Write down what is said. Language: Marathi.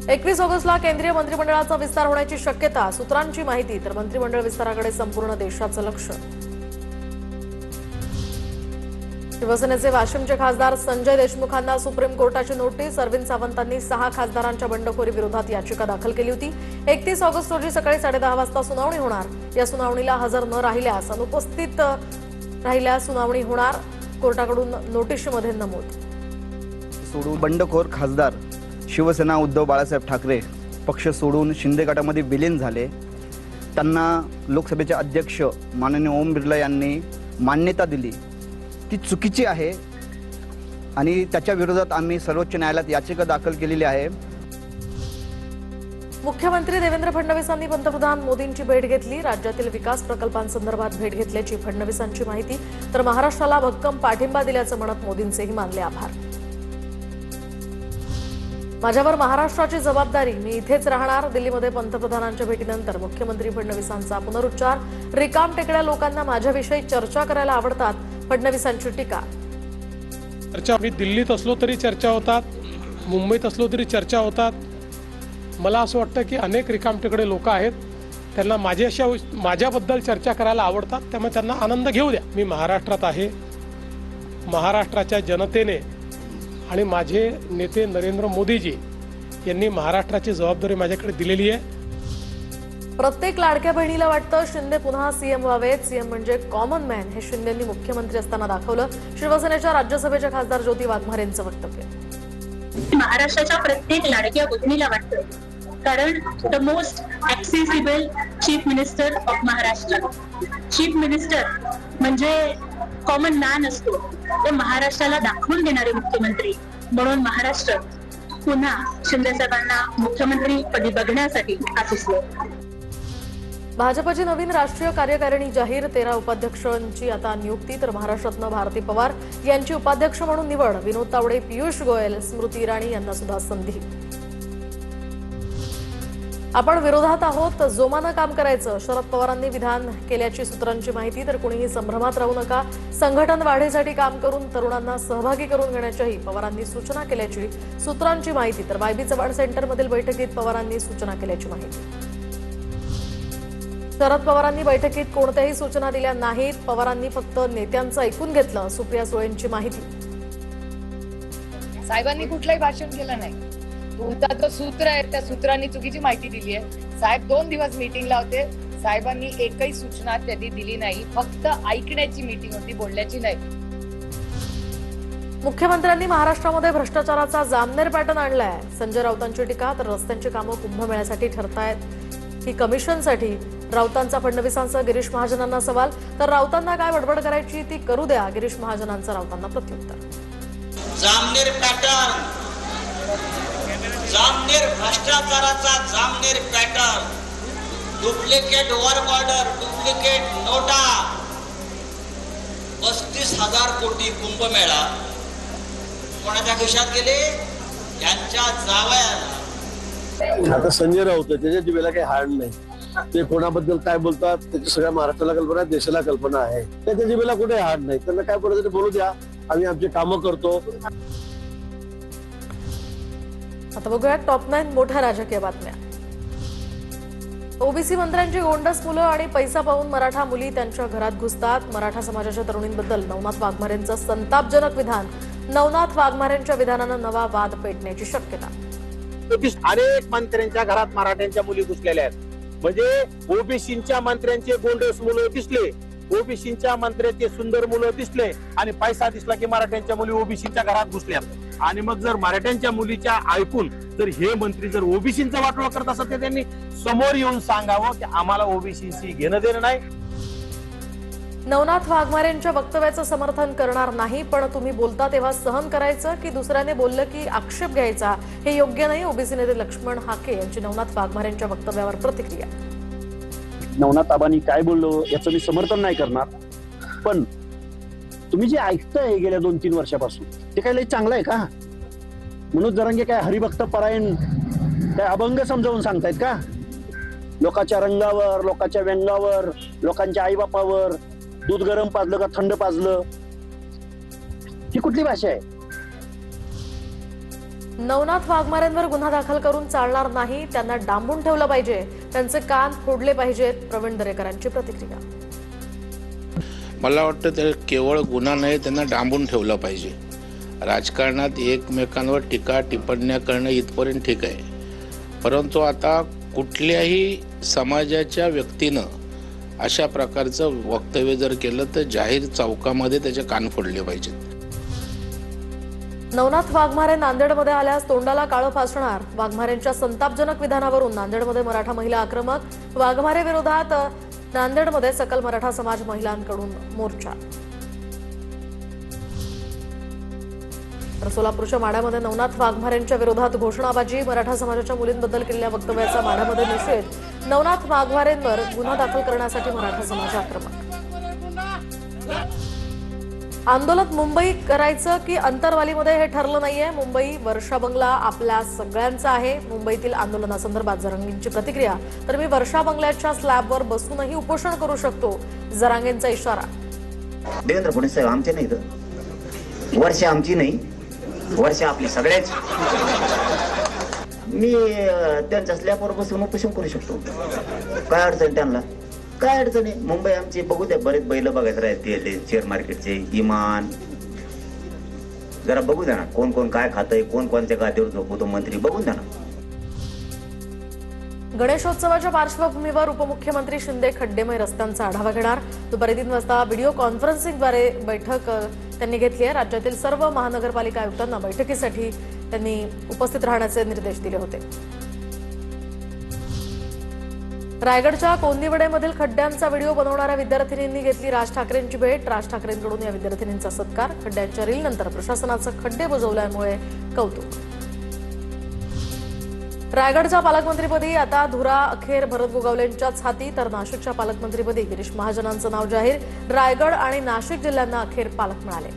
21 ऑगस्टला केंद्रीय मंत्रिमंडळाचा विस्तार होण्याची शक्यता, सूत्रांची माहिती. तर मंत्रिमंडळ विस्ताराकडे संपूर्ण देशाचं लक्ष. शिवसेनेचे वाशिमचे खासदार संजय देशमुखांना सुप्रीम कोर्टाची नोटीस. अरविंद सावंतांनी 6 खासदारांच्या बंडखोरी विरोधात याचिका दाखल केली होती. 31 ऑगस्ट रोजी सकाळी 10:30 वाजता सुनावणी होणार. या सुनावणीला हजर न राहिल्यास, अनुपस्थित राहिल्यास सुनावणी होणार, कोर्टाकडून नोटीसमध्ये नमूद. सोडून बंडखोर खासदार शिवसेना उद्धव बाळासाहेब ठाकरे पक्ष सोडून शिंदे गटामध्ये विलीन झाले. त्यांना लोकसभेचे अध्यक्ष माननीय ओम बिर्ला यांनी मान्यता दिली, ती चुकीची आहे आणि त्याच्या विरोधात आम्ही सर्वोच्च न्यायालयात याचिका दाखल केलेली आहे. मुख्यमंत्री देवेंद्र फडणवीसांनी पंतप्रधान मोदींची भेट घेतली. राज्यातील विकास प्रकल्पांसंदर्भात भेट घेतल्याची फडणवीसांची माहिती. तर महाराष्ट्राला भक्कम पाठिंबा दिल्याचं म्हणत मोदींचेही मानले आभार. माझ्यावर महाराष्ट्राची जबाबदारी, मी इथेच राहणार. दिल्लीमध्ये पंतप्रधानांच्या भेटीनंतर मुख्यमंत्री फडणवीसांचा पुनरुच्चार. रिकाम टेकड्या लोकांना माझ्याविषयी चर्चा करायला आवडतात, फडणवीसांची टीका. चर्चा मी दिल्लीत असलो तरी चर्चा होतात, मुंबईत असलो तरी चर्चा होतात. मला असं वाटतं की अनेक रिकामटेकडे लोक आहेत, त्यांना माझ्याबद्दल चर्चा करायला आवडतात, त्यामुळे त्यांना आनंद घेऊ द्या. मी महाराष्ट्रात आहे. महाराष्ट्राच्या जनतेने आणि माझे नेते नरेंद्र मोदीजी यांनी महाराष्ट्राची जबाबदारी माझ्याकडे दिलेली आहे. प्रत्येक लाडक्या बहिणीला वाटतं शिंदे पुन्हा सीएम व्हावेत. सीएम म्हणजे कॉमन मॅन, हे शिंदेंनी मुख्यमंत्री असताना दाखवलं. शिवसेनेच्या राज्यसभेच्या खासदार ज्योती वाघमारेंचं वक्तव्य. महाराष्ट्राच्या प्रत्येक लाडक्या बहिणीला वाटतं, कारण the most accessible chief minister of Maharashtra. Chief minister म्हणजे कॉमन मॅन असतो, ते महाराष्ट्राला दाखवून देणारे मुख्यमंत्री. म्हणून महाराष्ट्र पुन्हा शिंदे साहेबांना मुख्यमंत्री पदी बघण्यासाठी आसुसलो. भाजपची नवीन राष्ट्रीय कार्यकारिणी जाहीर. 13 उपाध्यक्षांची आता नियुक्ती. तर महाराष्ट्रातनं भारती पवार यांची उपाध्यक्ष म्हणून निवड. विनोद तावडे, पियुष गोयल, स्मृती इराणी यांना सुद्धा संधी. आपण विरोधात आहोत, जोमानं काम करायचं, शरद पवारांनी विधान केल्याची सूत्रांची माहिती. तर कुणीही संभ्रमात राहू नका, संघटन वाढीसाठी काम करून तरुणांना सहभागी करून घेण्याच्याही पवारांनी सूचना केल्याची सूत्रांची माहिती. तर वायबी चव्हाण सेंटरमधील बैठकीत पवारांनी सूचना केल्याची माहिती. शरद पवारांनी बैठकीत कोणत्याही सूचना दिल्या नाहीत. पवारांनी फक्त नेत्यांचं ऐकून घेतलं. सुप्रिया सुळेंची माहिती. साहेबांनी कुठलंही भाषण केलं नाही. तुमचा जो सूत्र आहे त्या सूत्रांनी चुकीची माहिती दिली आहे. साहेब 2 दिवस मीटिंगला होते. साहेबांनी एकही सूचना त्यांनी दिली नाही. फक्त ऐकण्याची मीटिंग होती, बोलण्याची नाही. मुख्यमंत्र्यांनी महाराष्ट्रामध्ये भ्रष्टाचाराचा जामनेर पॅटर्न आणलाय. संजय राऊतांची टीका. तर रस्त्यांची कामं कुंभमेळ्यासाठी ठरतायत की कमिशनसाठी? राऊतांचा फडणवीसांसह गिरीश महाजनांना सवाल. तर राऊतांना काय बडबड करायची ती करू द्या, गिरीश महाजनांचं राऊतांना प्रत्युत्तर. जामनेर पॅटर्न, जामनेर भ्रष्टाचाराचा Jamner pattern, duplicate work order, duplicate नोटा, 35,000 कोटी कुंभमेळा कोणाच्या खिशात गेले? यांच्या जावयाला. आता संजय राऊत त्याच्या जिभेला काही हाड नाही. ते कोणाबद्दल काय बोलतात त्याची सगळ्या महाराष्ट्राला कल्पना आहे, देशाला कल्पना आहे. त्याच्या जिभेला कुठे हाड नाही. त्यांना काय बोलायचं बोलू द्या, आम्ही आमची कामं करतो. आता बघूया टॉप 9 मोठ्या राजकीय बातम्या. ओबीसी मंत्र्यांची गोंडस मुलं आणि पैसा पाहून मराठा मुली त्यांच्या घरात घुसतात. मराठा समाजाच्या तरुणींबद्दल नवनाथ वाघमारेंचं संतापजनक विधान. नवनाथ वाघमारेंच्या विधानानं नवा वाद पेटण्याची शक्यता. अनेक मंत्र्यांच्या घरात मराठ्यांच्या मुली घुसलेल्या आहेत. म्हणजे ओबीसीच्या मंत्र्यांचे गोंडस मुलं दिसले, ओबीसीच्या मंत्र्यांचे सुंदर मुलं दिसले आणि पैसा दिसला की मराठ्यांच्या मुली ओबीसीच्या घरात घुसल्या. आणि मग जर मराठ्यांच्या मुलीच्या ऐकून जर हे मंत्री जर ओबीसीचा वाटोळा करत असत तर त्यांनी समोर येऊन सांगावं की आम्हाला ओबीसीशी घेणं देणं नाही. नवनाथ वाघमारेंच्या वक्तव्याचं समर्थन करणार नाही, पण तुम्ही बोलता तेव्हा सहन करायचं की दुसऱ्याने बोललं की आक्षेप घ्यायचा, हे योग्य नाही. ओबीसी नेते लक्ष्मण हाके यांची नवनाथ वाघमारेंच्या वक्तव्यावर प्रतिक्रिया. नवनाथ आबांनी काय बोललो याचं मी समर्थन नाही करणार, पण तुम्ही जे ऐकताय गेल्या 2-3 वर्षापासून ते काय लय चांगलं आहे का? मनोज जरांगे काय हरिभक्त परायण काय अभंग समजावून सांगतायत का? लोकांच्या रंगावर, लोकांच्या व्यंगावर, लोकांच्या आईबापावर दूध गरम पाजलं का थंड पाजलं, ही कुठली भाषा आहे? नवनाथ वाघमारेंवर गुन्हा दाखल करून चालणार नाही, त्यांना डांबून ठेवलं पाहिजे, त्यांचे कान फोडले पाहिजेत, प्रवीण दरेकरांची प्रतिक्रिया. मला वाटतं ते केवळ गुन्हा नाही, त्यांना डांबून ठेवलं पाहिजे. राजकारणात एकमेकांवर टीका टिप्पण्या करणं इथपर्यंत ठीक आहे, परंतु आता कुठल्याही समाजाच्या व्यक्तीनं अशा प्रकारचं वक्तव्य जर केलं तर जाहीर चौकामध्ये त्याचे कान फोडले पाहिजेत. नवनाथ वाघमारे नांदेडमध्ये आल्यास तोंडाला काळं फासणार. वाघमारेंच्या संतापजनक विधानावरून नांदेडमध्ये मराठा महिला आक्रमक. वाघमारे विरोधात नांदेडमध्ये सकल मराठा समाज महिलांकडून मोर्चा. तर सोलापूरच्या माढ्यामध्ये नवनाथ वाघमारेंच्या विरोधात घोषणाबाजी. मराठा समाजाच्या मुलींबद्दल केलेल्या वक्तव्याचा माढ्यामध्ये निषेध. नवनाथ वाघमारेंवर गुन्हा दाखल करण्यासाठी मराठा समाज आक्रमक. आंदोलन मुंबई करायचं की अंतरवालीमध्ये हे ठरलं नाहीये. मुंबई वर्षा बंगला आपल्या सगळ्यांचा आहे. मुंबईतील आंदोलनासंदर्भात जरांगेंची प्रतिक्रिया. तर मी वर्षा बंगल्याच्या स्लॅबवर बसूनही उपोषण करू शकतो, जरांगेंचा इशारा. देवेंद्र फडणवीस साहेब आमचे नाही, तर वर्षा आमची नाही, वर्षा आपली सगळ्याच. मी त्यांच्या स्लॅबवर बसून उपोषण करू शकतो. काय अडचण त्यांना? काय अडचण आहे? मुंबई आमची. बघू द्या, बरेच बैल बघायचं राहते शेअर मार्केटचे. इमान जरा बघू द्या ना, कोण कोण काय खातंय, कोण कोणत्या गादीवर झोपवतो मंत्री, बघून द्या ना. गणेशोत्सवाच्या पार्श्वभूमीवर उपमुख्यमंत्री शिंदे खड्डेमय रस्त्यांचा आढावा घेणार. दुपारी 3 वाजता व्हिडिओ कॉन्फरन्सिंगद्वारे बैठक त्यांनी घेतली आहे. राज्यातील सर्व महानगरपालिका आयुक्तांना बैठकीसाठी त्यांनी उपस्थित राहण्याचे निर्देश दिले होते. रायगडच्या कोंदिवडेमधील खड्ड्यांचा व्हिडिओ बनवणाऱ्या विद्यार्थिनींनी घेतली राज ठाकरेंची भेट. राज ठाकरेंकडून या विद्यार्थिनींचा सत्कार. खड्ड्यांच्या रीलनंतर प्रशासनाचं खड्डे बुजवल्यामुळे कौतुक. रायगडच्या पालकमंत्रीपदी आता धुरा अखेर भरत गोगावलेंच्याच हाती, तर नाशिकच्या पालकमंत्रीपदी गिरीश महाजनांचं नाव जाहीर. रायगड आणि नाशिक जिल्ह्यांना अखेर पालक मिळाले.